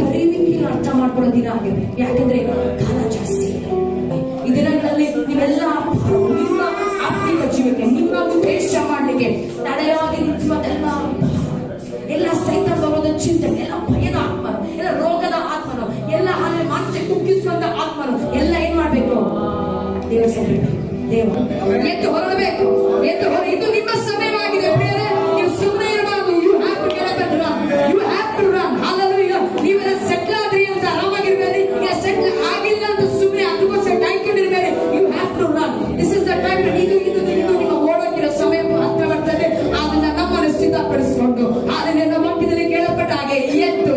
ಕರೀಲಿಕ್ಕೆ ಅರ್ಥ ಮಾಡ್ಕೊಳ್ಳೋ ದಿನ ಆಗಿದೆ. ಯಾಕಂದ್ರೆ ಕಾಲ ಜಾಸ್ತಿ ಈ ದಿನಗಳಲ್ಲಿ ನೀವೆಲ್ಲ ನಿಮ್ಮ ಆತ್ಮಿಕ ಜೀವಕ್ಕೆ, ನಿಮ್ಮ ಉದ್ದೇಶ ಮಾಡ್ಲಿಕ್ಕೆ ತಡೆಯಾಗಿ ನಿಂತಿರುವುದೆಲ್ಲ ಎಲ್ಲ ಸಹಿತ ಬರೋದ ಚಿಂತನೆ, ಎಲ್ಲ ಭಯದ ಆತ್ಮರು, ಎಲ್ಲ ರೋಗದ ಆತ್ಮರು, ಎಲ್ಲ ಅಲ್ಲಿ ಮಾನಸಿಕ ಕುಗ್ಗಿಸುವಂತ ಆತ್ಮರು ಎಲ್ಲ ಏನ್ ಮಾಡ್ಬೇಕು? ದೇವ ಎದ್ದು ಹೊರಡಬೇಕು. ಇದು ನಿಮ್ಮ ಸಮಯವಾಗಿದೆ ಪ್ರಿಯರೇ. ನೀವು ಸುಮ್ಮನೆ ಇರಬಾರ್ದು. You have to get up and run. You have to run. Hallelujah. ನೀವೆಲ್ಲ ಸೆಟ್ಲ್ ಆದ್ರಿ ಅಂತ ಆರಾಮಾಗಿರ್ಬೇಡಿ. ಇಲ್ಲ ಸೆಟ್ಲ್ ಆಗಿಲ್ಲ ಅಂತ ಸುಮ್ಮನೆ ಅದಕ್ಕೋಸ್ಕರ ಕಾಯ್ಕೊಂಡಿರ್ಬೇಡಿ. You have to run. This is the time. ಇದು ನಿಮ್ಮ ಓಡೋಕಿರೋ ಸಮಯ ಹತ್ರ ಬರ್ತದೆ. ಅದನ್ನ ನಮ್ಮನ್ನು ಸಿದ್ಧಪಡಿಸಿಕೊಂಡು ಅದನ್ನ ವಾಕ್ಯದಲ್ಲಿ ಕೇಳಪಟ್ಟ ಹಾಗೆ ಎದ್ದು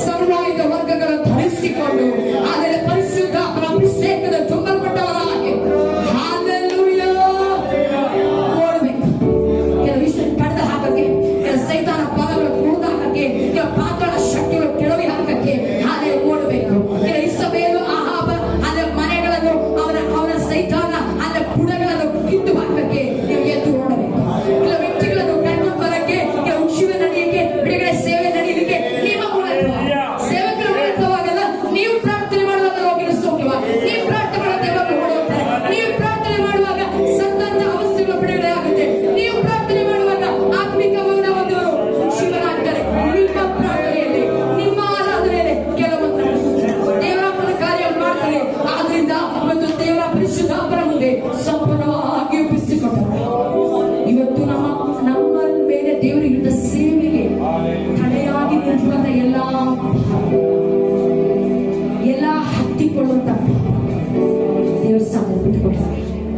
ಸರ್ವಾಯುಧ ವರ್ಗಗಳನ್ನು ಧರಿಸಿಕೊಂಡು